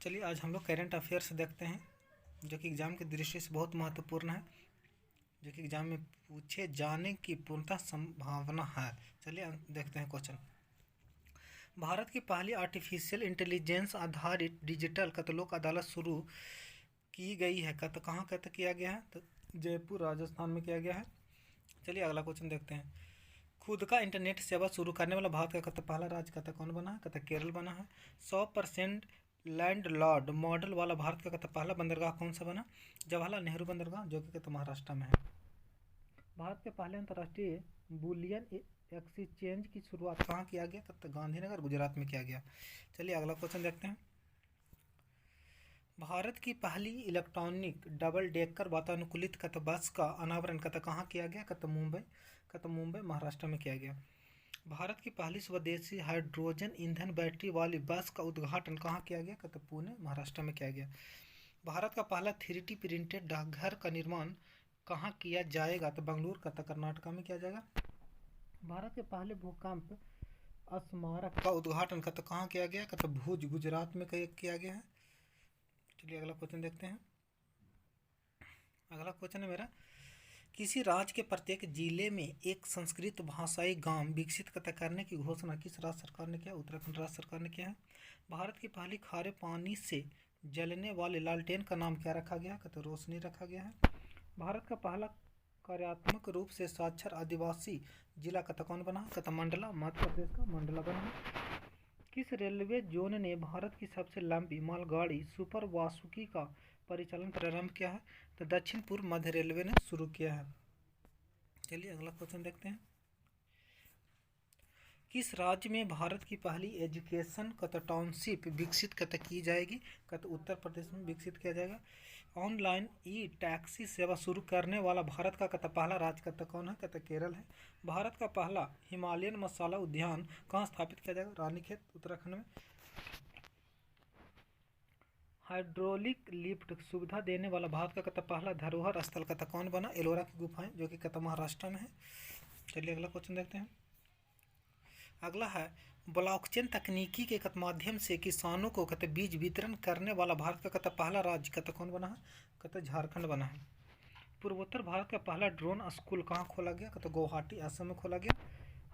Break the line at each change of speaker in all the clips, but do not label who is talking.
चलिए आज हम लोग करेंट अफेयर्स देखते हैं जो कि एग्ज़ाम की दृष्टि से बहुत महत्वपूर्ण है, जो कि एग्ज़ाम में पूछे जाने की पूर्णतः संभावना है। चलिए देखते हैं क्वेश्चन। भारत की पहली आर्टिफिशियल इंटेलिजेंस आधारित डिजिटल लोक अदालत शुरू की गई है। कहाँ किया गया है? तो जयपुर राजस्थान में किया गया है। चलिए अगला क्वेश्चन देखते हैं। खुद का इंटरनेट सेवा शुरू करने वाला भारत का पहला राज्य कौन बना है? केरल बना है। 100% लैंडलॉर्ड मॉडल वाला भारत का पहला बंदरगाह कौन सा बना? जवाहरलाल नेहरू बंदरगाह, जो कि महाराष्ट्र में है। भारत के पहले अंतर्राष्ट्रीय बुलियन एक्सचेंज की शुरुआत कहाँ किया गया? गांधीनगर, गुजरात में किया गया। चलिए अगला क्वेश्चन देखते हैं। भारत की पहली इलेक्ट्रॉनिक डबल डेकर वातानुकूलित बस का अनावरण कहाँ किया गया? मुंबई महाराष्ट्र में किया गया। भारत की पहली स्वदेशी हाइड्रोजन ईंधन बैटरी वाली बस का उद्घाटन कहाँ किया गया? पुणे महाराष्ट्र में किया गया। भारत का पहला 3D प्रिंटेड डाकघर का निर्माण कहाँ किया जाएगा? बंगलुरु कर्नाटक में किया जाएगा। भारत के पहले भूकंप स्मारक का उद्घाटन कहाँ किया गया? भुज, गुजरात में किया गया है। चलिए अगला क्वेश्चन देखते हैं। अगला क्वेश्चन है मेरा, किसी राज्य के प्रत्येक जिले में एक संस्कृत भाषाई गांव विकसित करने की घोषणा किस राज्य सरकार ने किया? उत्तराखंड राज्य सरकार ने किया है। भारत की पहली खारे पानी से जलने वाले लालटेन का नाम क्या रखा गया? रोशनी रखा गया है। भारत का पहला कार्यात्मक रूप से साक्षर आदिवासी जिला कौन बना? मंडला, मध्य प्रदेश का मंडला बना है। किस रेलवे जोन ने भारत की सबसे लंबी मालगाड़ी सुपर वासुकी का परिचालन प्रारंभ किया है? तो दक्षिण पूर्व मध्य रेलवे ने शुरू किया है। चलिए अगला क्वेश्चन देखते हैं। किस राज्य में भारत की पहली एजुकेशन टाउनशिप विकसित की जाएगी? उत्तर प्रदेश में विकसित किया जाएगा। ऑनलाइन ई टैक्सी सेवा शुरू करने वाला भारत का पहला राज्य कौन है? केरल है। भारत का पहला हिमालयन मसाला उद्यान कहाँ स्थापित किया जाएगा? रानीखेत, उत्तराखंड में। हाइड्रोलिक लिफ्ट सुविधा देने वाला भारत का पहला धरोहर स्थल कौन बना? एलोरा की गुफाएं, जो कि महाराष्ट्र में है। चलिए अगला क्वेश्चन देखते हैं। अगला है, ब्लॉकचेन तकनीकी के माध्यम से किसानों को बीज वितरण करने वाला भारत का पहला राज्य कौन बना है? झारखंड बना है। पूर्वोत्तर भारत का पहला ड्रोन स्कूल कहाँ खोला गया? गुवाहाटी, असम में खोला गया।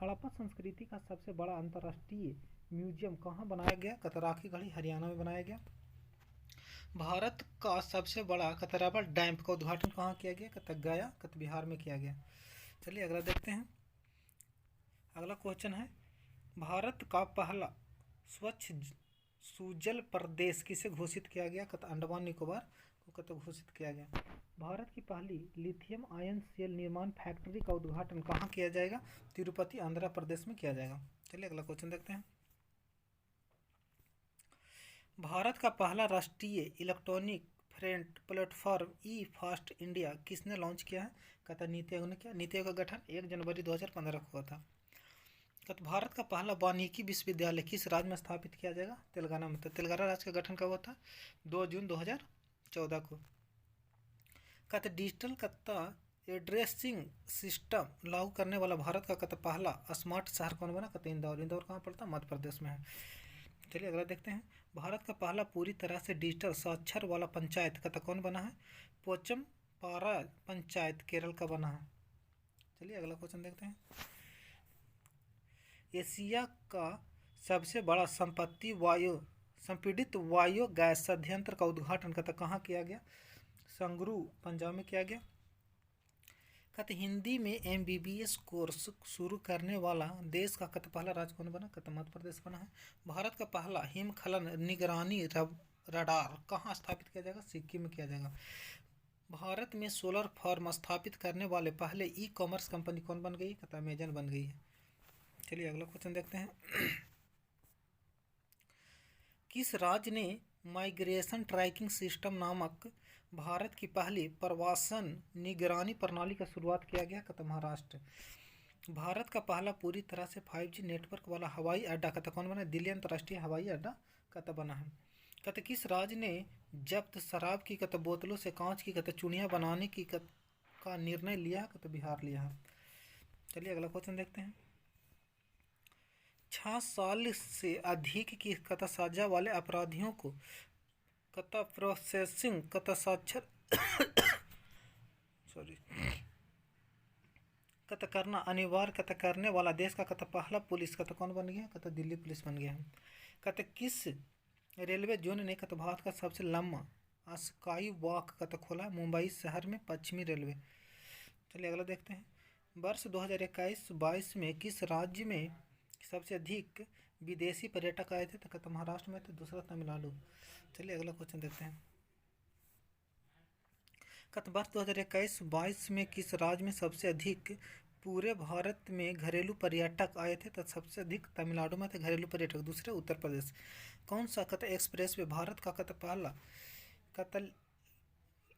हड़प्पा संस्कृति का सबसे बड़ा अंतर्राष्ट्रीय म्यूजियम कहाँ बनाया गया? राखीगढ़ी, हरियाणा में बनाया गया। भारत का सबसे बड़ा रबर डैम का उद्घाटन कहाँ किया गया? गया, बिहार में किया गया। चलिए अगला देखते हैं। अगला क्वेश्चन है, भारत का पहला स्वच्छ सुजल प्रदेश किसे घोषित किया गया? अंडमान निकोबार को घोषित किया गया। भारत की पहली लिथियम आयन सेल निर्माण फैक्ट्री का उद्घाटन कहाँ किया जाएगा? तिरुपति, आंध्र प्रदेश में किया जाएगा। चलिए अगला क्वेश्चन देखते हैं। भारत का पहला राष्ट्रीय इलेक्ट्रॉनिक फ्रेंट प्लेटफॉर्म ई फास्ट इंडिया किसने लॉन्च किया है? नीति आयोग ने किया। नीति आयोग का गठन 1 जनवरी 2015 को हुआ था। भारत का पहला वानिकी विश्वविद्यालय किस राज्य में स्थापित किया जाएगा? तेलंगाना में। तो तेलंगाना राज्य का गठन कब हुआ था? 2 जून 2014 को। डिजिटल एड्रेसिंग सिस्टम लागू करने वाला भारत का पहला स्मार्ट शहर कौन बना? इंदौर। इंदौर कहाँ पड़ता है? मध्य प्रदेश में है। चलिए अगला देखते हैं। भारत का पहला पूरी तरह से डिजिटल साक्षर वाला पंचायत कौन बना है? पोचमपारा पंचायत केरल का बना है। चलिए अगला क्वेश्चन देखते हैं। एशिया का सबसे बड़ा संपीड़ित वायु गैस संयंत्र का उद्घाटन कहाँ किया गया? संगरू, पंजाब में किया गया। हिंदी में MBBS कोर्स शुरू करने वाला देश का पहला राज्य कौन बना? मध्य प्रदेश बना है। भारत का पहला हिमस्खलन निगरानी रडार कहाँ स्थापित किया जाएगा? सिक्किम में किया जाएगा। भारत में सोलर फार्म स्थापित करने वाले पहले ई-कॉमर्स कंपनी कौन बन गई? अमेजन बन गई है। चलिए अगला क्वेश्चन देखते हैं। किस राज्य ने माइग्रेशन ट्रैकिंग सिस्टम नामक भारत की पहली प्रवासन निगरानी प्रणाली का शुरुआत किया गया? महाराष्ट्र। भारत का पहला पूरी तरह से 5G नेटवर्क वाला हवाई अड्डा कौन बना? दिल्ली अंतर्राष्ट्रीय हवाई अड्डा बना है। किस राज्य ने जब्त शराब की बोतलों से कांच की चूड़ियाँ बनाने की का निर्णय लिया है? बिहार लिया है। चलिए अगला क्वेश्चन देखते हैं। 6 साल से अधिक की सजा वाले अपराधियों को कत प्रोसेसिंग कत साक्षर सॉरी कत करना अनिवार्य कत करने वाला देश का कत पहला पुलिस कत कौन बन गया, कत दिल्ली पुलिस बन गया है। कत किस रेलवे जोन ने कत भारत का सबसे लंबा स्काई वॉक कत खोला, मुंबई शहर में पश्चिमी रेलवे। चलिए अगला देखते हैं। वर्ष 2021-22 में किस राज्य में सबसे अधिक विदेशी पर्यटक आए थे, तो कत महाराष्ट्र में थे, दूसरा तमिलनाडु। चलिए अगला क्वेश्चन देखते हैं। कत वर्ष 2021-22 में किस राज्य में सबसे अधिक पूरे भारत में घरेलू पर्यटक आए थे, तो सबसे अधिक तमिलनाडु में थे घरेलू पर्यटक, दूसरे उत्तर प्रदेश। कौन सा कत एक्सप्रेस वे भारत का कत पहला कत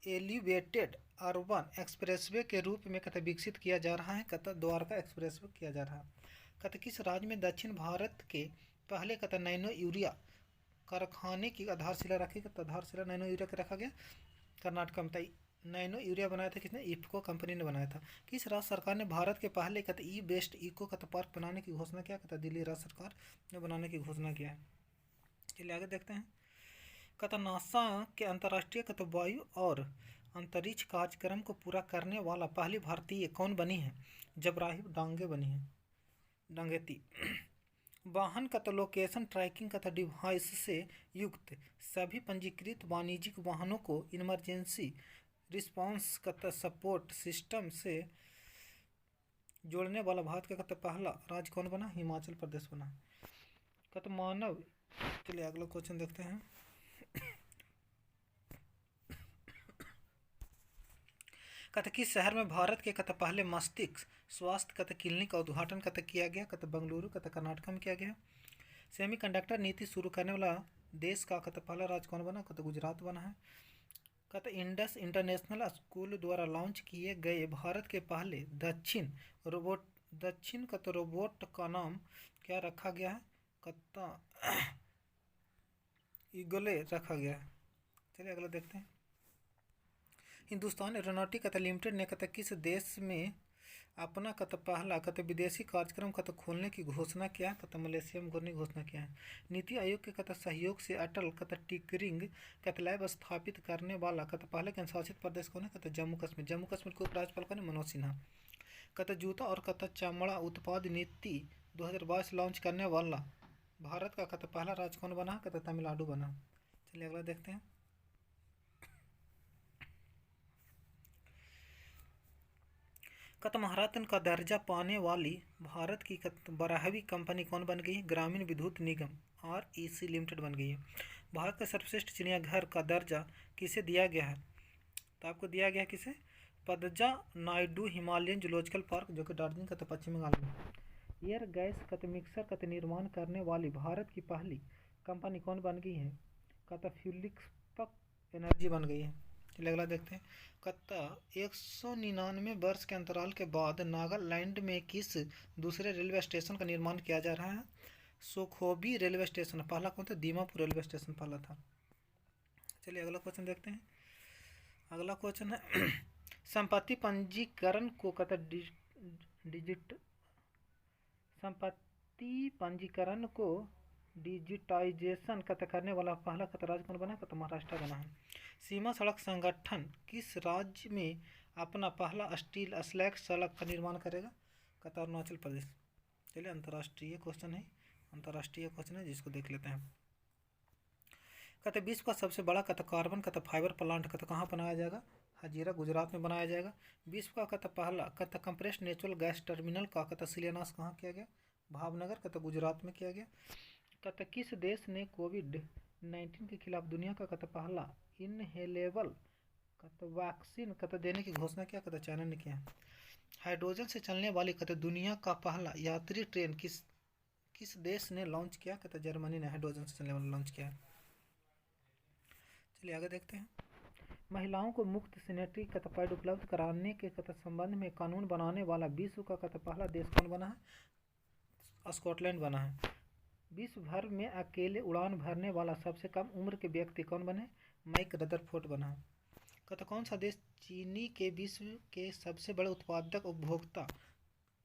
एलिवेटेड अर्बन एक्सप्रेसवे के रूप में कत विकसित किया जा रहा है, कत द्वारका एक्सप्रेसवे किया जा रहा है। कत किस राज्य में दक्षिण भारत के पहले कत नैनो यूरिया कारखाने की आधारशिला रखी, कत आधारशिला नैनो यूरिया का रखा गया कर्नाटक में। नैनो यूरिया बनाया था किसने, इफ्को कंपनी ने बनाया था। किस राज्य सरकार ने भारत के पहले कत ई बेस्ट इको कत पार्क बनाने की घोषणा किया, कत दिल्ली राज्य सरकार ने बनाने की घोषणा किया है। चलिए आगे देखते हैं। कत नासा के अंतर्राष्ट्रीय कत वायु और अंतरिक्ष कार्यक्रम को पूरा करने वाला पहली भारतीय कौन बनी है, जबराही डांगे बनी है, डांगेती। वाहन कत लोकेशन ट्रैकिंग कत डिवाइस से युक्त सभी पंजीकृत वाणिज्यिक वाहनों को इमरजेंसी रिस्पांस कत सपोर्ट सिस्टम से जोड़ने वाला भारत का कत पहला राज्य कौन बना, हिमाचल प्रदेश बना। कत मानव। चलिए अगला क्वेश्चन देखते हैं। कत किस शहर में भारत के कत पहले मस्तिष्क स्वास्थ्य कत क्लिनिक का उद्घाटन कत किया गया, कत बेंगलुरु कत कर्नाटक में किया गया। सेमीकंडक्टर नीति शुरू करने वाला देश का कत पहला राज्य कौन बना, कत गुजरात बना है। कत इंडस इंटरनेशनल स्कूल द्वारा लॉन्च किए गए भारत के पहले दक्षिण कत रोबोट का नाम क्या रखा गया है, कत ईगले रखा गया है। चलिए अगला देखते हैं। हिंदुस्तान एरोनॉटिक कत लिमिटेड ने कत किस देश में अपना कत पहला कत विदेशी कार्यक्रम कत खोलने की घोषणा किया, कत मलेशिया में खोलने की घोषणा किया है। नीति आयोग के कत सहयोग से अटल कत टिकरिंग कत लैब स्थापित करने वाला कत पहले केंद्रशासित प्रदेश कौन है, कत जम्मू कश्मीर। जम्मू कश्मीर के उपराज्यपाल कौन है, मनोज सिन्हा। कत जूता और कत चमड़ा उत्पाद नीति 2022 लॉन्च करने वाला भारत का कत पहला राज्य कौन बना, कत तमिलनाडु बना। चलिए अगला देखते हैं। कत महारत्न का दर्जा पाने वाली भारत की कत 12वीं कंपनी कौन बन गई है, ग्रामीण विद्युत निगम REC लिमिटेड बन गई है। भारत का सर्वश्रेष्ठ चिड़ियाघर का दर्जा किसे दिया गया है, तो आपको दिया गया किसे, पदजा नायडू हिमालयन जूलॉजिकल पार्क जो कि दार्जिलिंग कत पश्चिम बंगाल में। एयर गैस कत मिक्सर कत निर्माण करने वाली भारत की पहली कंपनी कौन बन गई है, कत फ्यूलिक्स एनर्जी बन गई है। चलिए अगला देखते हैं। कत 199 वर्ष के अंतराल के बाद नागालैंड में किस दूसरे रेलवे स्टेशन का निर्माण किया जा रहा है, सोखोबी रेलवे स्टेशन। पहला कौन था, दीमापुर रेलवे स्टेशन पहला था। चलिए अगला क्वेश्चन देखते हैं। अगला क्वेश्चन है संपत्ति पंजीकरण को कत संपत्ति पंजीकरण को डिजिटाइजेशन कत करने वाला पहला कत राज्य कौन बना, कत महाराष्ट्र बना है। सीमा सड़क संगठन किस राज्य में अपना पहला स्टील स्लैग सड़क का निर्माण करेगा, कत अरुणाचल प्रदेश। चलिए अंतर्राष्ट्रीय क्वेश्चन है जिसको देख लेते हैं। कत विश्व का सबसे बड़ा कत कार्बन कत फाइबर प्लांट कत कहाँ बनाया जाएगा, हजीरा गुजरात में बनाया जाएगा। विश्व का कत पहला कत कंप्रेस्ड नेचुरल गैस टर्मिनल का कत शिलान्यास कहाँ किया गया, भावनगर कत गुजरात में किया गया। कत किस देश ने कोविड-19 के खिलाफ दुनिया का कत पहला इनहेलेबल कत वैक्सीन कत देने की घोषणा किया, कत चाइना ने किया। हाइड्रोजन से चलने वाली कत दुनिया का पहला यात्री ट्रेन किस देश ने लॉन्च किया, कत जर्मनी ने हाइड्रोजन से चलने वाला लॉन्च किया। चलिए आगे देखते हैं। महिलाओं को मुफ्त सैनिटरी कत पैड उपलब्ध कराने के कत संबंध में कानून बनाने वाला विश्व का कत पहला देश कौन बना है, स्कॉटलैंड बना है। विश्व भर में अकेले उड़ान भरने वाला सबसे कम उम्र के व्यक्ति कौन बने, माइक रदरफोर्ड बना है। कत कौन सा देश चीनी के विश्व के सबसे बड़े उत्पादक उपभोक्ता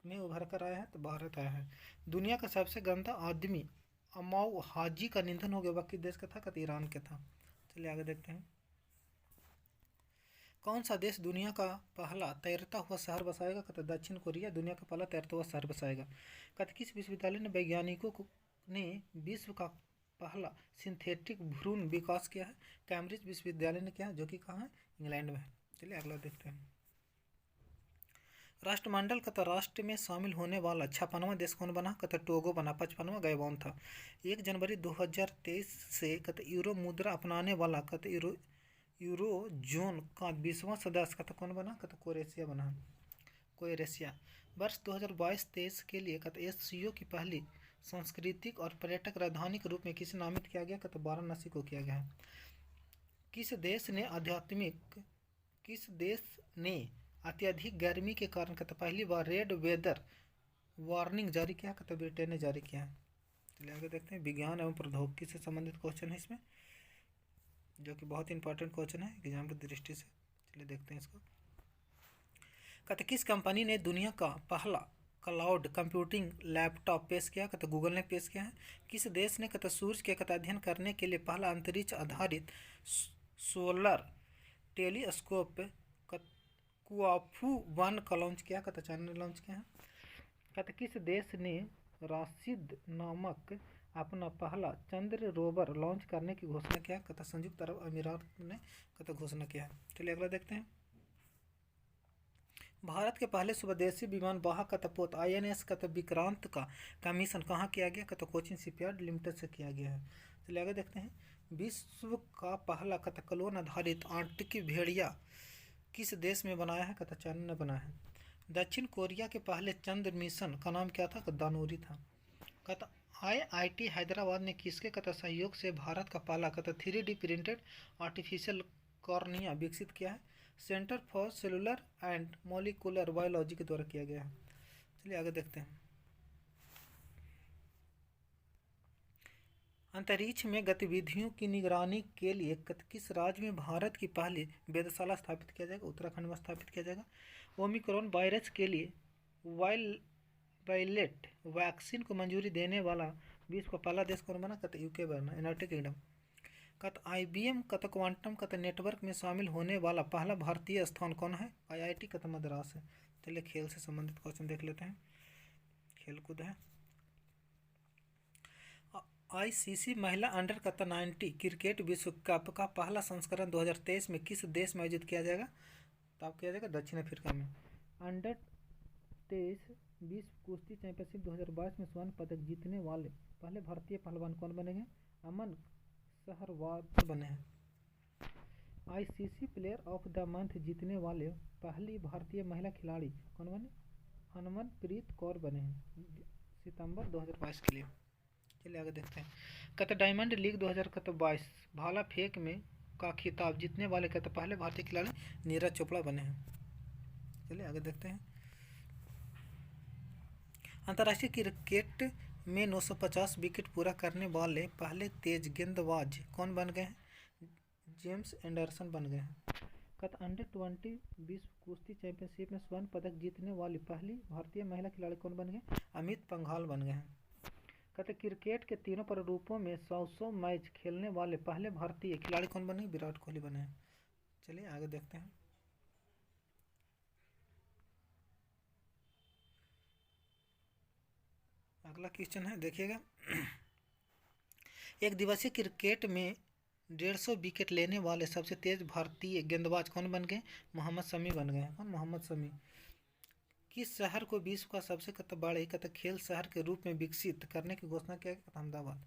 में उभर कर आया है, तो भारत आया है। दुनिया का सबसे गंदा आदमी अमाउ हाजी का निधन हो गया, वह किस देश का था, कत ईरान के था। चलिए आगे देखते हैं। कौन सा देश दुनिया का पहला तैरता हुआ शहर बसाएगा? कहते दक्षिण कोरिया दुनिया का पहला तैरता हुआ शहर बसाएगा। कहते किस विश्वविद्यालय ने वैज्ञानिकों को ने विश्व का पहला सिंथेटिक भ्रूण विकास किया है? कैम्ब्रिज विश्वविद्यालय ने किया, जो कि कहाँ है? इंग्लैंड में है। चलिए अगला देखते हैं। राष्ट्रमंडल कहते राष्ट्र में शामिल होने वाला 56वां देश कौन बना? कहते टोगो बना। 55वां गैबोन था। 1 जनवरी 2023 से कहते यूरो मुद्रा अपनाने वाला कहते यूरो जोन का 20वां सदस्य कहते कौन बना? कहते क्रोएशिया बना। क्रोएशिया। वर्ष 2022-23 के लिए कहते एससीओ की पहली सांस्कृतिक और पर्यटक राजधानी के रूप में किसे नामित किया गया? कहते वाराणसी को किया गया है। किस देश ने अत्यधिक गर्मी के कारण कहते पहली बार रेड वेदर वार्निंग जारी किया? कहते ब्रिटेन ने जारी किया है। चलिए आगे देखते हैं। विज्ञान एवं प्रौद्योगिकी से संबंधित क्वेश्चन है इसमें, जो कि बहुत इंपॉर्टेंट क्वेश्चन है एग्जाम की दृष्टि से। चलिए देखते हैं इसको। कहते किस कंपनी ने दुनिया का पहला क्लाउड कंप्यूटिंग लैपटॉप पेश किया? कहते गूगल ने पेश किया है। किस देश ने कहते सूर्य के कहते अध्ययन करने के लिए पहला अंतरिक्ष आधारित सोलर टेलीस्कोप कुआफू-1 का लॉन्च किया? कहते चाइना ने लॉन्च किया है। कहते किस देश ने राशिद नामक अपना पहला चंद्र रोवर लॉन्च करने की घोषणा किया? कहते संयुक्त अरब अमीरात ने कहते घोषणा किया है। चलिए अगला देखते हैं। भारत के पहले स्वदेशी विमान वाहक पोत INS विक्रांत का कमीशन कहाँ किया गया? कहते कोचिन शिपयार्ड लिमिटेड से किया गया है। चलिए आगे देखते हैं। विश्व का पहला क्लोन आधारित आर्कटिक भेड़िया किस देश में बनाया है? कहते चाइना ने बनाया है। दक्षिण कोरिया के पहले चंद्र मिशन का नाम क्या था? दानूरी था। कहते IIT हैदराबाद ने किसके सहयोग से भारत का पहला 3D प्रिंटेड आर्टिफिशियल कॉर्निया विकसित किया है? Centre for cellular and molecular biology के द्वारा किया गया है। चलिए आगे देखते हैं। अंतरिक्ष में गतिविधियों की निगरानी के लिए किस राज्य में भारत की पहली वेधशाला स्थापित किया जाएगा? उत्तराखंड में स्थापित किया जाएगा। ओमिक्रॉन वायरस के लिए वायलेट वैक्सीन को मंजूरी देने वाला विश्व का पहला देश कौन बना? कहते यूके बना, यूनाइटेड किंगडम। कहते IBM क्वांटम नेटवर्क में शामिल होने वाला पहला भारतीय स्थान कौन है? IIT मद्रास है। चलिए खेल से संबंधित क्वेश्चन देख लेते हैं। खेलकूद है। ICC महिला अंडर 90 क्रिकेट विश्व कप का पहला संस्करण 2023 में किस देश में आयोजित किया जाएगा? तो आप किया जाएगा दक्षिण अफ्रीका में। अंडर 23 विश्व कुश्ती चैंपियनशिप 2022 में स्वर्ण पदक जीतने वाले पहले भारतीय पहलवान कौन बनेंगे? अमन सहरवात बने हैं। ICC player of the month जीतने वाले पहली भारतीय महिला खिलाड़ी कौन बने? हरमनप्रीत कौर बने हैं सितंबर 2022 के लिए। चलिए आगे देखते हैं। कहते डायमंड लीग 2022 भाला फेंक में का खिताब जीतने वाले कहते पहले भारतीय खिलाड़ी नीरज चोपड़ा बने हैं। चलिए आगे देखते हैं। अंतर्राष्ट्रीय क्रिकेट में 950 विकेट पूरा करने वाले पहले तेज गेंदबाज कौन बन गए हैं? जेम्स एंडरसन बन गए हैं। कहते अंडर 20 विश्व कुश्ती चैंपियनशिप में स्वर्ण पदक जीतने वाली पहली भारतीय महिला खिलाड़ी कौन बन गए? अमित पंघाल बन गए हैं। कहते क्रिकेट के तीनों प्रारूपों में 100 मैच खेलने वाले पहले भारतीय खिलाड़ी कौन बने? विराट कोहली बने हैं। चलिए आगे देखते हैं। अगला क्वेश्चन है, देखिएगा। एक दिवसीय क्रिकेट में 150 विकेट लेने वाले सबसे तेज भारतीय गेंदबाज कौन बन गए? मोहम्मद शमी बन गए हैं। कौन? मोहम्मद शमी। किस शहर को विश्व का सबसे बड़े खेल शहर के रूप में विकसित करने की घोषणा किया गया? अहमदाबाद।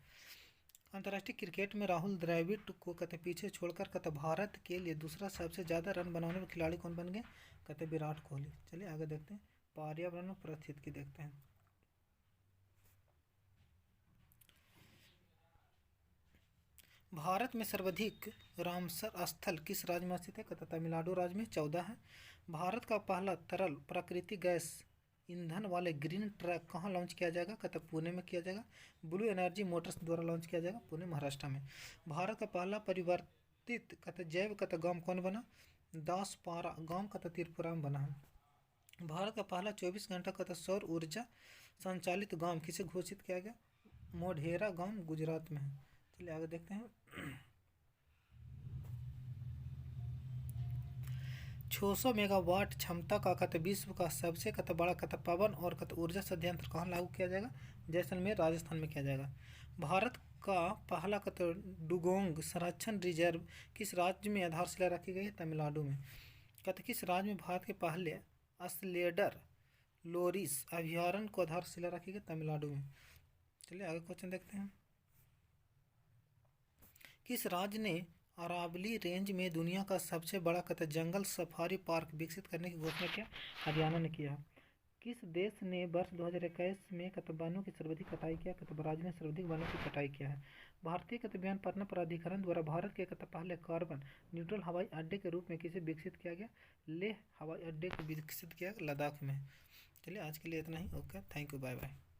अंतर्राष्ट्रीय क्रिकेट में राहुल द्रविड़ को पीछे छोड़कर भारत के लिए दूसरा सबसे ज़्यादा रन बनाने वाले खिलाड़ी कौन बन गए? विराट कोहली। चलिए आगे देखते हैं। पर्यावरण और पारिस्थितिकी देखते हैं। भारत में सर्वाधिक रामसर स्थल किस राज्य में स्थित है? तमिलनाडु राज्य में 14 है। भारत का पहला तरल प्राकृतिक गैस ईंधन वाले ग्रीन ट्रक कहाँ लॉन्च किया जाएगा? पुणे में किया जाएगा। ब्लू एनर्जी मोटर्स द्वारा लॉन्च किया जाएगा पुणे महाराष्ट्र में। भारत का पहला परिवर्तित जैव गांव कौन बना? दासपारा गांव त्रिपुरा में बना है। भारत का पहला 24 घंटा सौर ऊर्जा संचालित गांव किसे घोषित किया गया? मोढेरा गांव गुजरात में है। चलिए आगे देखते हैं। 600 मेगावाट क्षमता का विश्व का सबसे बड़ा पवन और ऊर्जा संयंत्र कहाँ लागू किया जाएगा? जैसलमेर राजस्थान में किया जाएगा। भारत का पहला डुगोंग संरक्षण रिजर्व किस राज्य में आधारशिला रखी गई है? तमिलनाडु में। किस राज्य में भारत के पहले अस्लेडर लोरिस अभयारण्य को आधारशिला रखी गई? तमिलनाडु में। चलिए आगे क्वेश्चन देखते हैं। किस राज्य ने अरावली रेंज में दुनिया का सबसे बड़ा जंगल सफारी पार्क विकसित करने की घोषणा किया? हरियाणा ने किया। किस देश ने वर्ष 2021 में वनों की सर्वाधिक कटाई किया? ब्राजील ने सर्वाधिक वनों की कटाई किया है। भारतीय व्यान परिवहन प्राधिकरण द्वारा भारत के पहले कार्बन न्यूट्रल हवाई अड्डे के रूप में किसे विकसित किया गया? लेह हवाई अड्डे को विकसित किया लद्दाख में। चलिए आज के लिए इतना ही। Okay, thank you, bye bye.